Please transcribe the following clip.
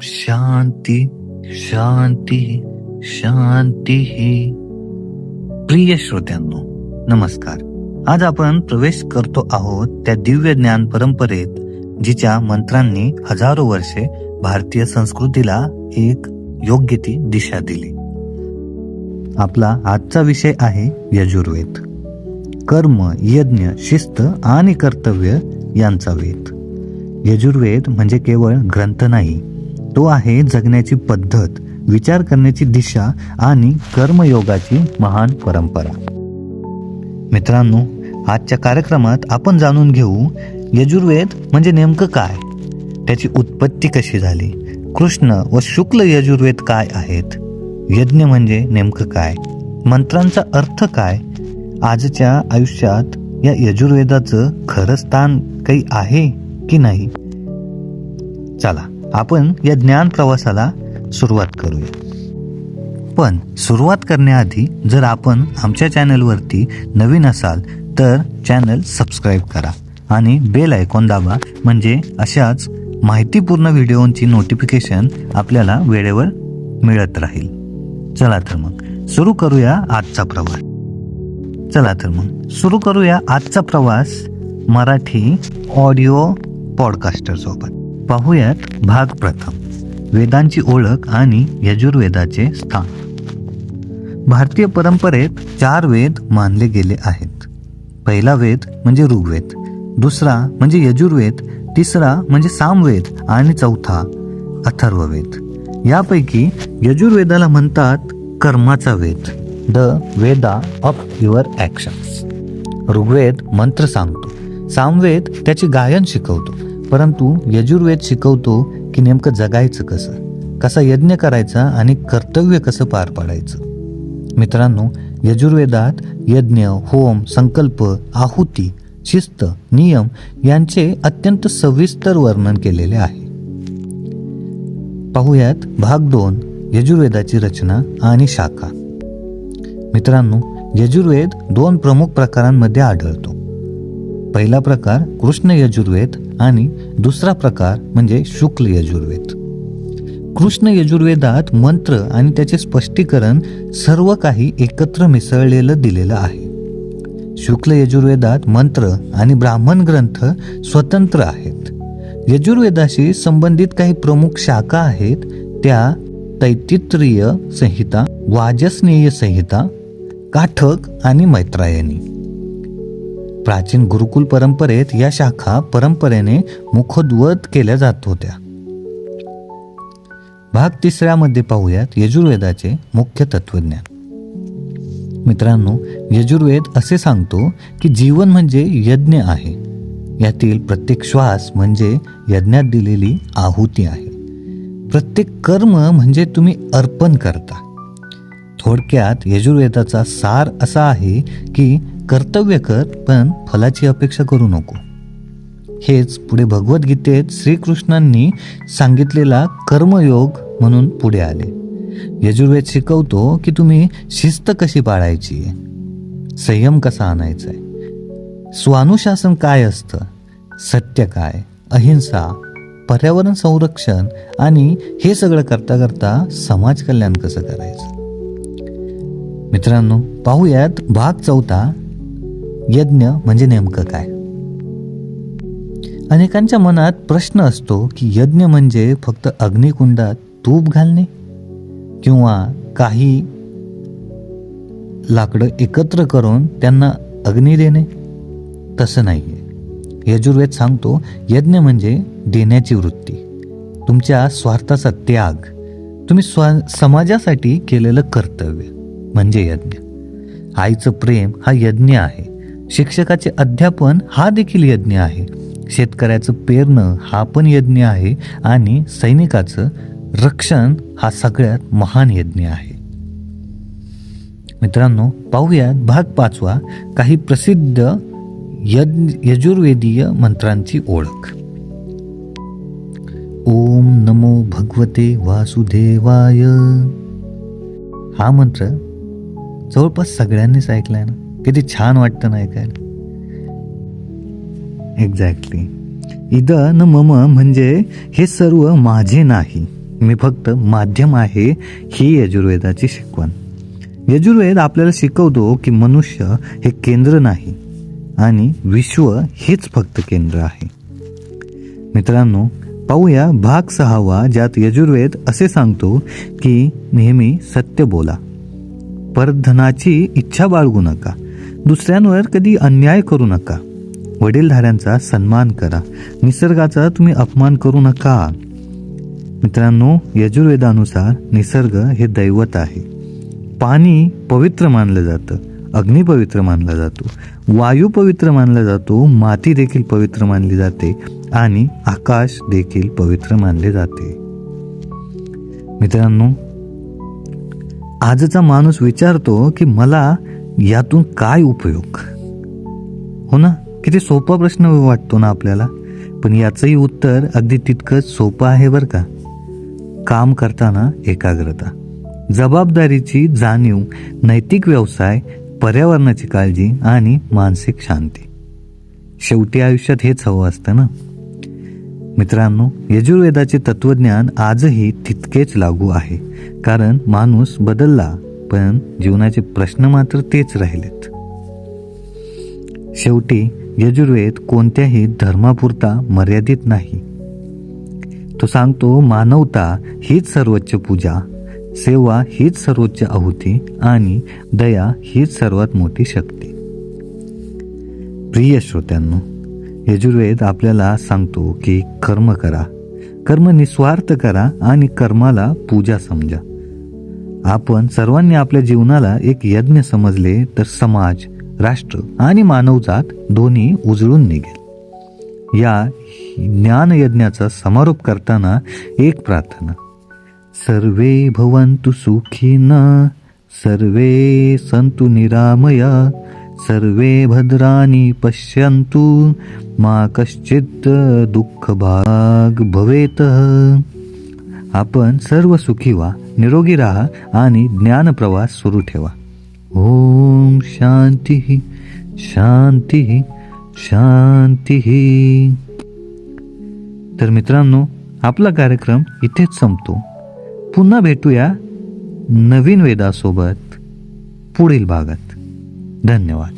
शांती शांती शांती. प्रिय श्रोत्यांनो, नमस्कार. आज आपण प्रवेश करतो आहोत त्या दिव्य ज्ञान परंपरेत जिच्या मंत्रांनी हजारो वर्षे भारतीय संस्कृतीला एक योग्य ती दिशा दिली. आपला आजचा विषय आहे यजुर्वेद. कर्म, यज्ञ, शिस्त आणि कर्तव्य यांचा वेद. यजुर्वेद म्हणजे केवळ ग्रंथ नाही, तो आहे जगण्याची पद्धत, विचार करण्याची दिशा आणि कर्मयोगाची महान परंपरा. मित्रांनो, आजच्या कार्यक्रमात आपण जाणून घेऊ यजुर्वेद म्हणजे नेमकं काय, त्याची उत्पत्ती कशी झाली, कृष्ण व शुक्ल यजुर्वेद काय आहेत, यज्ञ म्हणजे नेमकं काय, मंत्रांचा अर्थ काय, आजच्या आयुष्यात या यजुर्वेदाचं खरं स्थान काही आहे की नाही. चला आपण या ज्ञान प्रवासाला सुरुवात करूया. पण सुरुवात करण्याआधी जर आपण आमच्या चॅनलवरती नवीन असाल तर चॅनल सबस्क्राईब करा आणि बेल आयकॉन दाबा, म्हणजे अशाच माहितीपूर्ण व्हिडिओंची नोटिफिकेशन आपल्याला वेळेवर मिळत राहील. चला तर मग सुरू करूया आजचा प्रवास मराठी ऑडिओ पॉडकास्टर सोबत. पाहूयात भाग प्रथम, वेदांची ओळख आणि यजुर्वेदाचे स्थान. भारतीय परंपरेत 4 वेद मानले गेले आहेत. पहिला वेद म्हणजे ऋग्वेद, दुसरा म्हणजे यजुर्वेद, तिसरा म्हणजे सामवेद आणि चौथा अथर्ववेद. यापैकी यजुर्वेदाला म्हणतात कर्माचा वेद, the Veda of your actions. Rigveda मंत्र सांगतो, सामवेद त्याचे गायन शिकवतो, परंतु यजुर्वेद शिकवतो की नेमकं जगायचं कसं, कसा यज्ञ करायचा आणि कर्तव्य कसं पार पाडायचं. मित्रांनो, यजुर्वेदात यज्ञ, होम, संकल्प, आहुती, शिस्त, नियम यांचे अत्यंत सविस्तर वर्णन केलेले आहे. पाहूयात भाग 2, यजुर्वेदाची रचना आणि शाखा. मित्रांनो, यजुर्वेद 2 प्रमुख प्रकारांमध्ये आढळतो. पहिला प्रकार कृष्ण यजुर्वेद आणि दुसरा प्रकार म्हणजे शुक्ल यजुर्वेद. कृष्ण यजुर्वेदात मंत्र आणि त्याचे स्पष्टीकरण सर्व काही एकत्र मिसळलेलं दिलेलं आहे. शुक्ल यजुर्वेदात मंत्र आणि ब्राह्मण ग्रंथ स्वतंत्र आहेत. यजुर्वेदाशी संबंधित काही प्रमुख शाखा आहेत, त्या तैत्तिरीय संहिता, वाजसनेय संहिता, काठक आणि मैत्रायणी. प्राचीन गुरुकुल परंपरेत या शाखा परंपरेने मुखोद्गत केल्या जात होत्या. भाग 3 मध्ये पाहूयात यजुर्वेदाचे मुख्य तत्वज्ञान. मित्रांनो, यजुर्वेद असे सांगतो की जीवन म्हणजे यज्ञ आहे. यातील प्रत्येक श्वास म्हणजे यज्ञात दिलेली आहुती आहे. प्रत्येक कर्म म्हणजे तुम्ही अर्पण करता. थोडक्यात यजुर्वेदाचा सार असा आहे की कर्तव्य कर, पण फलाची अपेक्षा करू नको. हेच पुढे भगवद्गीतेत श्रीकृष्णांनी सांगितलेला कर्मयोग म्हणून पुढे आले. यजुर्वेद शिकवतो की तुम्ही शिस्त कशी पाळायची, संयम कसा आणायचा आहे, स्वानुशासन काय असतं, सत्य काय, अहिंसा, पर्यावरण संरक्षण आणि हे सगळं करता करता समाज कल्याण कसं करायचं. मित्रांनो, पाहूयात भाग 4, यज्ञ म्हणजे नेमकं काय. अनेकांच्या मनात प्रश्न असतो की यज्ञ म्हणजे फक्त अग्निकुंडात तूप घालणे किंवा काही लाकडं एकत्र करून त्यांना अग्नी देणे. तसं नाहीये. यजुर्वेद सांगतो यज्ञ म्हणजे देण्याची वृत्ती, तुमच्या स्वार्थाचा त्याग, तुम्ही समाजासाठी केलेलं कर्तव्य म्हणजे यज्ञ. आईचं प्रेम हा यज्ञ आहे. शिक्षकाचे अध्यापन हा देखील यज्ञ आहे. शेतकऱ्याचं पेरणं हा पण यज्ञ आहे आणि सैनिकाचं रक्षण हा सगळ्यात महान यज्ञ आहे. मित्रांनो, पाहूयात भाग 5, काही प्रसिद्ध यजुर्वेदीय मंत्रांची ओळख. ओम नमो भगवते वासुदेवाय. हा मंत्र जवळपास सगळ्यांनीच ऐकलाय ना, किती छान वाटतं ना ऐकायला. एक्झॅक्टली. इद न मम म्हणजे हे सर्व माझे नाही. मी फक्त माध्यम आहे ही यजुर्वेदाची शिकवण. यजुर्वेद आपल्याला शिकवतो की मनुष्य हे केंद्र नाही आणि विश्व हेच फक्त केंद्र आहे. मित्रांनो, पाहूया भाग 6, ज्यात यजुर्वेद असे सांगतो की नेहमी सत्य बोला, परधनाची इच्छा बाळगू नका, दुसऱ्यांवर कधी अन्याय करू नका, वडीलधाऱ्यांचा सन्मान करा, निसर्गाचा तुम्ही अपमान करू नका. मित्रांनो, यजुर्वेदानुसार निसर्ग हे दैवत आहे. पाणी पवित्र मानलं जातं, अग्नी पवित्र मानला जातो, वायू पवित्र मानला जातो, माती देखील पवित्र मानली जाते आणि आकाश देखील पवित्र मानले जाते. मित्रांनो, आजचा माणूस विचारतो की मला यातून काय उपयोग. हो ना, किती सोपा प्रश्न वाटतो ना आपल्याला, पण याचंही उत्तर अगदी तितकंच सोपं आहे बरं का. काम करताना एकाग्रता, जबाबदारीची जाणीव, नैतिक व्यवसाय, पर्यावरणाची काळजी आणि मानसिक शांती. शेवटी आयुष्यात हेच हवं असतं ना. मित्रांनो, यजुर्वेदाचे तत्वज्ञान आजही तितकेच लागू आहे, कारण माणूस बदलला पण जीवनाचे प्रश्न मात्र तेच राहिलेत. शेवटी यजुर्वेद कोणत्याही धर्मापुरता मर्यादित नाही. तो सांगतो मानवता हीच सर्वोच्च पूजा, सेवा हीच सर्वोच्च आहुती आणि दया हीच सर्वात मोठी शक्ती. प्रिय श्रोत्यांनो, यजुर्वेद आपल्याला सांगतो की कर्म करा, कर्म निस्वार्थ करा आणि कर्माला पूजा समजा. आपण सर्वांनी आपल्या जीवनाला एक यज्ञ समजले तर समाज, राष्ट्र आणि मानवजात दोन्ही उजळून निघेल. या ज्ञान यज्ञाचा समारोप करताना एक प्रार्थना, सर्वे भवन्तु सुखिनः, सर्वे सन्तु निरामया, सर्वे भद्राणि पश्यन्तु, मा कश्चित् दुःखभाग् भवेत्. आपण सर्व सुखी व्हा, निरोगी राहा आणि ज्ञानप्रवास सुरू ठेवा. ओम शांती शांती शांती. तर मित्रांनो, आपला कार्यक्रम इथेच संपतो. पुन्हा भेटूया नवीन वेदासोबत पुढील भागात. धन्यवाद.